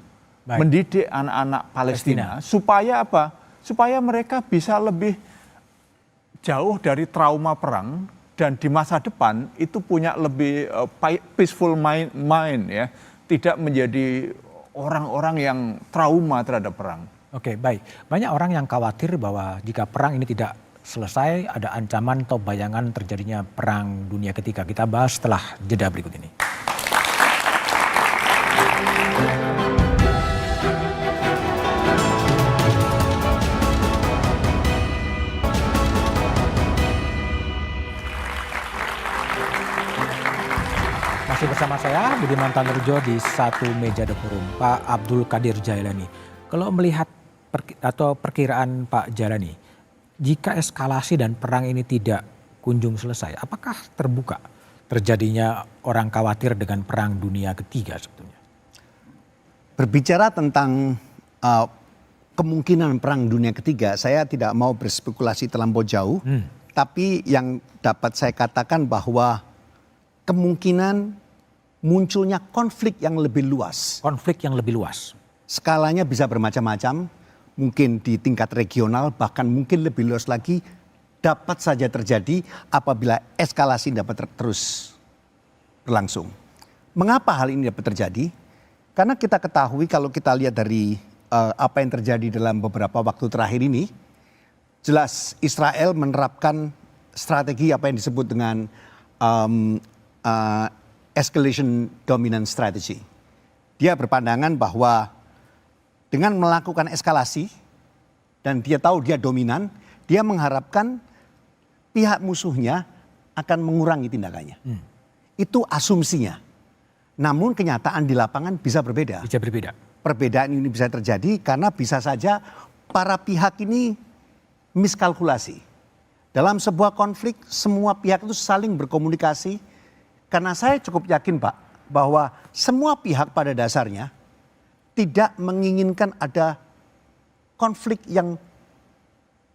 Mendidik anak-anak Palestina. Supaya apa? Supaya mereka bisa lebih jauh dari trauma perang dan di masa depan itu punya lebih peaceful mind ya. Tidak menjadi orang-orang yang trauma terhadap perang. Oke, baik. Banyak orang yang khawatir bahwa jika perang ini tidak selesai, ada ancaman atau bayangan terjadinya perang dunia ketiga. Kita bahas setelah jeda berikut ini. Masih bersama saya, Budiman Tanurjo di satu meja The Forum, Pak Abdul Qadir Jailani. Kalau melihat perkiraan Pak Jalani, jika eskalasi dan perang ini tidak kunjung selesai, apakah terbuka terjadinya orang khawatir dengan perang dunia ketiga sebetulnya? Berbicara tentang kemungkinan perang dunia ketiga, saya tidak mau berspekulasi terlampau jauh, tapi yang dapat saya katakan bahwa kemungkinan munculnya konflik yang lebih luas. Konflik yang lebih luas. Skalanya bisa bermacam-macam, mungkin di tingkat regional, bahkan mungkin lebih luas lagi, dapat saja terjadi apabila eskalasi dapat terus berlangsung. Mengapa hal ini dapat terjadi? Karena kita ketahui kalau kita lihat dari apa yang terjadi dalam beberapa waktu terakhir ini, jelas Israel menerapkan strategi apa yang disebut dengan escalation dominant strategy. Dia berpandangan bahwa dengan melakukan eskalasi dan dia tahu dia dominan, dia mengharapkan pihak musuhnya akan mengurangi tindakannya. Itu asumsinya. Namun kenyataan di lapangan bisa berbeda. Bisa berbeda. Perbedaan ini bisa terjadi karena bisa saja para pihak ini miskalkulasi. Dalam sebuah konflik semua pihak itu saling berkomunikasi. Karena saya cukup yakin Pak, bahwa semua pihak pada dasarnya tidak menginginkan ada konflik yang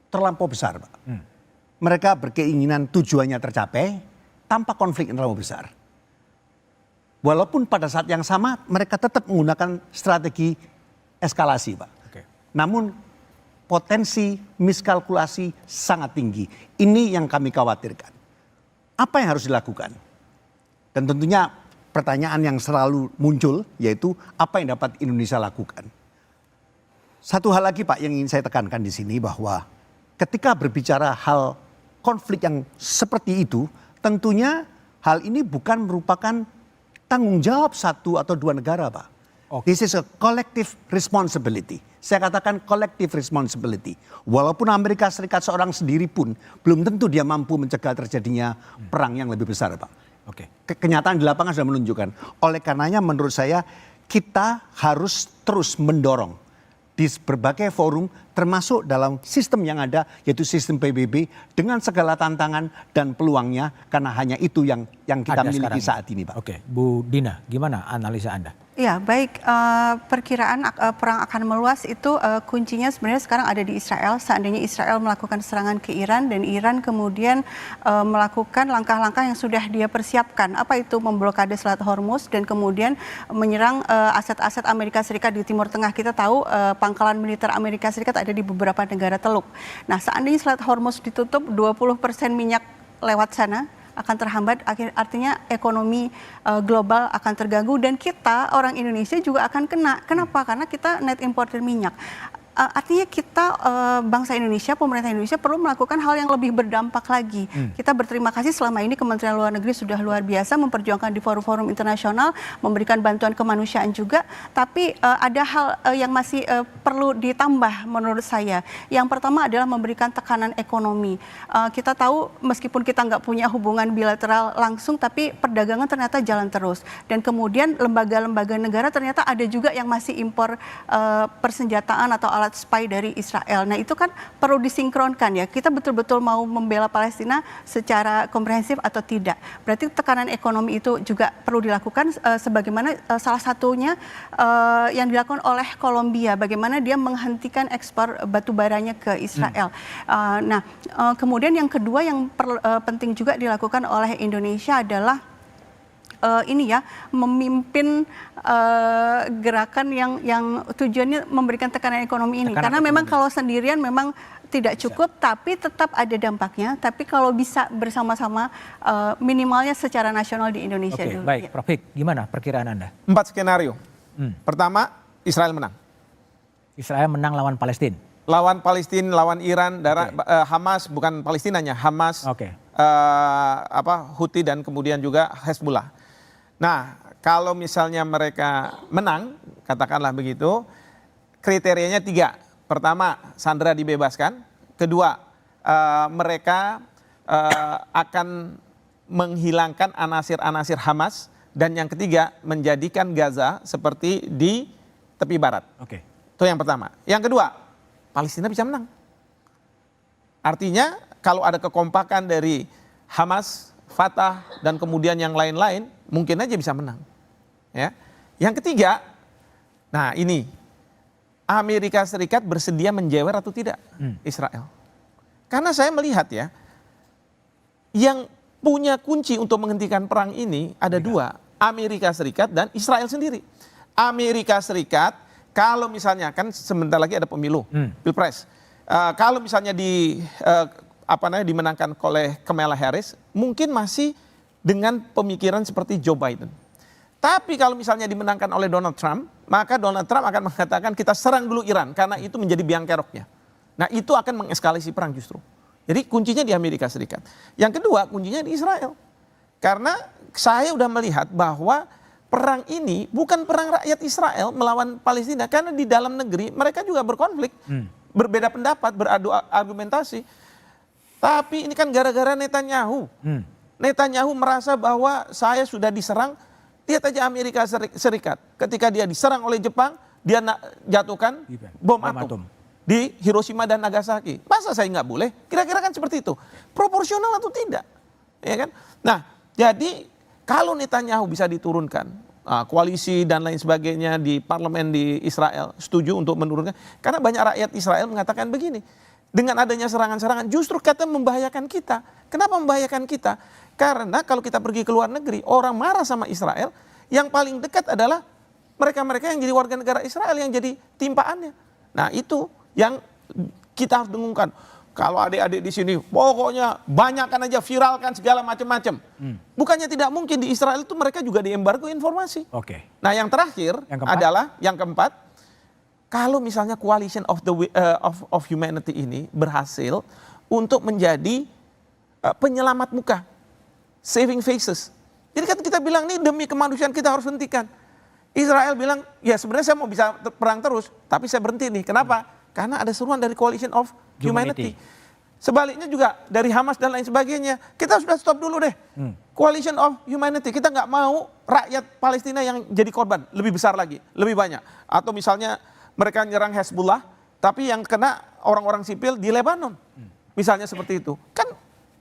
terlampau besar Pak. Mereka berkeinginan tujuannya tercapai tanpa konflik yang terlalu besar. Walaupun pada saat yang sama mereka tetap menggunakan strategi eskalasi Pak. Namun potensi miskalkulasi sangat tinggi. Ini yang kami khawatirkan. Apa yang harus dilakukan? Dan tentunya pertanyaan yang selalu muncul yaitu apa yang dapat Indonesia lakukan. Satu hal lagi Pak yang ingin saya tekankan di sini bahwa ketika berbicara hal konflik yang seperti itu, tentunya hal ini bukan merupakan tanggung jawab satu atau dua negara Pak. This is a collective responsibility. Saya katakan collective responsibility. Walaupun Amerika Serikat seorang sendiri pun belum tentu dia mampu mencegah terjadinya perang yang lebih besar Pak. Kenyataan di lapangan sudah menunjukkan. Oleh karenanya menurut saya kita harus terus mendorong di berbagai forum termasuk dalam sistem yang ada yaitu sistem PBB dengan segala tantangan dan peluangnya karena hanya itu yang kita miliki saat ini Pak. Oke, Bu Dina, gimana analisa Anda? Ya baik, perkiraan perang akan meluas itu kuncinya sebenarnya sekarang ada di Israel. Seandainya Israel melakukan serangan ke Iran dan Iran kemudian melakukan langkah-langkah yang sudah dia persiapkan. Apa itu memblokade Selat Hormuz dan kemudian menyerang aset-aset Amerika Serikat di Timur Tengah. Kita tahu pangkalan militer Amerika Serikat ada di beberapa negara Teluk. Nah seandainya Selat Hormuz ditutup 20% minyak lewat sana akan terhambat, artinya ekonomi global akan terganggu dan kita orang Indonesia juga akan kena. Kenapa? Karena kita net importer minyak. Artinya kita bangsa Indonesia, pemerintah Indonesia perlu melakukan hal yang lebih berdampak lagi. Kita berterima kasih selama ini Kementerian Luar Negeri sudah luar biasa memperjuangkan di forum-forum internasional, memberikan bantuan kemanusiaan juga. Tapi ada hal yang masih perlu ditambah menurut saya. Yang pertama adalah memberikan tekanan ekonomi. Kita tahu meskipun kita nggak punya hubungan bilateral langsung, tapi perdagangan ternyata jalan terus. Dan kemudian lembaga-lembaga negara ternyata ada juga yang masih impor persenjataan atau alat spy dari Israel. Nah itu kan perlu disinkronkan ya. Kita betul-betul mau membela Palestina secara komprehensif atau tidak. Berarti tekanan ekonomi itu juga perlu dilakukan sebagaimana salah satunya yang dilakukan oleh Kolombia. Bagaimana dia menghentikan ekspor batu baranya ke Israel. Nah kemudian yang kedua yang penting juga dilakukan oleh Indonesia adalah ini ya memimpin gerakan yang tujuannya memberikan tekanan ekonomi ini. Karena memang kalau sendirian memang tidak cukup, tapi tetap ada dampaknya. Tapi kalau bisa bersama-sama minimalnya secara nasional di Indonesia dulu. Baik, Prof. Hik, gimana perkiraan Anda? 4 skenario. Pertama, Israel menang. Israel menang lawan Palestina. Lawan Palestina, lawan Iran, Hamas, bukan Palestinanya, Hamas, Houthi dan kemudian juga Hezbollah. Nah, kalau misalnya mereka menang, katakanlah begitu, kriterianya 3. Pertama, Sandra dibebaskan. Kedua, mereka akan menghilangkan anasir-anasir Hamas. Dan yang ketiga, menjadikan Gaza seperti di tepi barat. Itu yang pertama. Yang kedua, Palestina bisa menang. Artinya kalau ada kekompakan dari Hamas, Fatah, dan kemudian yang lain-lain, mungkin aja bisa menang. Ya. Yang ketiga, nah ini, Amerika Serikat bersedia menjewer atau tidak Israel? Karena saya melihat ya, yang punya kunci untuk menghentikan perang ini ada dua, Amerika Serikat dan Israel sendiri. Amerika Serikat, kalau misalnya kan sebentar lagi ada pemilu, Pilpres. Kalau misalnya dimenangkan oleh Kamala Harris, mungkin masih dengan pemikiran seperti Joe Biden. Tapi kalau misalnya dimenangkan oleh Donald Trump, maka Donald Trump akan mengatakan kita serang dulu Iran karena itu menjadi biang keroknya. Nah itu akan mengeskalasi perang justru. Jadi kuncinya di Amerika Serikat. Yang kedua kuncinya di Israel. Karena saya udah melihat bahwa perang ini bukan perang rakyat Israel melawan Palestina. Karena di dalam negeri mereka juga berkonflik. Berbeda pendapat, beradu argumentasi. Tapi ini kan gara-gara Netanyahu. Netanyahu merasa bahwa saya sudah diserang. Lihat aja Amerika Serikat. Ketika dia diserang oleh Jepang, dia jatuhkan bom atom di Hiroshima dan Nagasaki. Masa saya nggak boleh? Kira-kira kan seperti itu. Proporsional atau tidak? Ya kan? Nah, jadi kalau Netanyahu bisa diturunkan, koalisi dan lain sebagainya di parlemen di Israel setuju untuk menurunkan. Karena banyak rakyat Israel mengatakan begini. Dengan adanya serangan-serangan justru kata membahayakan kita. Kenapa membahayakan kita? Karena kalau kita pergi ke luar negeri, orang marah sama Israel, yang paling dekat adalah mereka-mereka yang jadi warga negara Israel yang jadi timpaannya. Nah itu yang kita harus dengungkan. Kalau adik-adik di sini, pokoknya banyakkan aja, viralkan segala macam-macam. Bukannya tidak mungkin di Israel itu mereka juga diembargo informasi. Nah yang terakhir adalah yang keempat, kalau misalnya Coalition of Humanity ini berhasil untuk menjadi penyelamat muka, saving faces. Jadi kan kita bilang nih demi kemanusiaan kita harus hentikan. Israel bilang ya sebenarnya saya mau bisa perang terus, tapi saya berhenti nih. Kenapa? Karena ada seruan dari Coalition of Humanity. Sebaliknya juga dari Hamas dan lain sebagainya. Kita sudah stop dulu deh. Coalition of Humanity. Kita nggak mau rakyat Palestina yang jadi korban lebih besar lagi, lebih banyak. Atau misalnya mereka nyerang Hezbollah, tapi yang kena orang-orang sipil di Lebanon. Misalnya seperti itu. Kan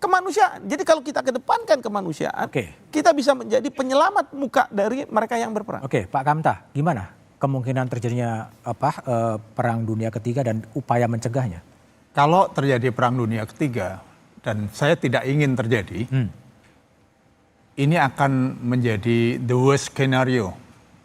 kemanusiaan. Jadi kalau kita kedepankan kemanusiaan, kita bisa menjadi penyelamat muka dari mereka yang berperang. Pak Kamta, gimana kemungkinan terjadinya perang dunia ketiga dan upaya mencegahnya? Kalau terjadi perang dunia ketiga, dan saya tidak ingin terjadi, ini akan menjadi the worst scenario.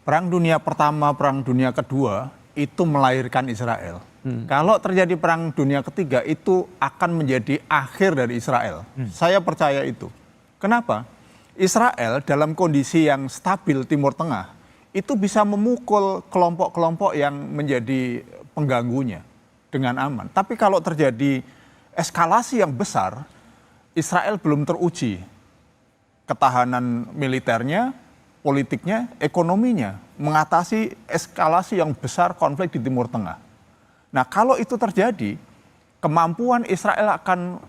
Perang dunia pertama, perang dunia kedua, itu melahirkan Israel. Kalau terjadi perang dunia ketiga itu akan menjadi akhir dari Israel. Saya percaya itu. Kenapa? Israel dalam kondisi yang stabil Timur Tengah itu bisa memukul kelompok-kelompok yang menjadi pengganggunya dengan aman. Tapi kalau terjadi eskalasi yang besar, Israel belum teruji ketahanan militernya, politiknya, ekonominya, mengatasi eskalasi yang besar konflik di Timur Tengah. Nah kalau itu terjadi, kemampuan Israel akan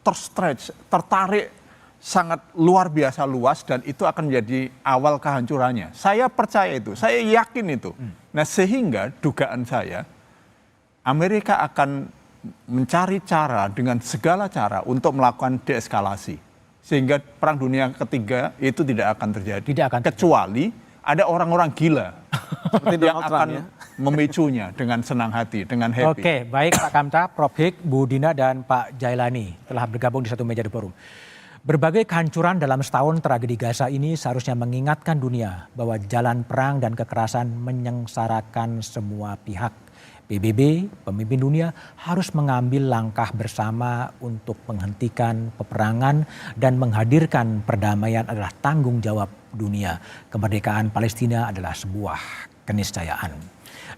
terstretch, tertarik sangat luar biasa luas dan itu akan menjadi awal kehancurannya. Saya percaya itu, saya yakin itu. Nah sehingga dugaan saya, Amerika akan mencari cara dengan segala cara untuk melakukan deeskalasi. Sehingga perang dunia ketiga itu tidak akan terjadi. Kecuali ada orang-orang gila yang akan memicunya dengan senang hati, dengan happy. Baik Pak Kamta, Prof. Hik, Bu Dina dan Pak Jailani telah bergabung di satu meja di forum. Berbagai kehancuran dalam setahun tragedi Gaza ini seharusnya mengingatkan dunia bahwa jalan perang dan kekerasan menyengsarakan semua pihak. PBB, pemimpin dunia harus mengambil langkah bersama untuk menghentikan peperangan dan menghadirkan perdamaian adalah tanggung jawab dunia. Kemerdekaan Palestina adalah sebuah keniscayaan.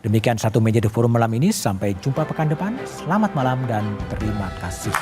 Demikian satu meja di forum malam ini. Sampai jumpa pekan depan. Selamat malam dan terima kasih.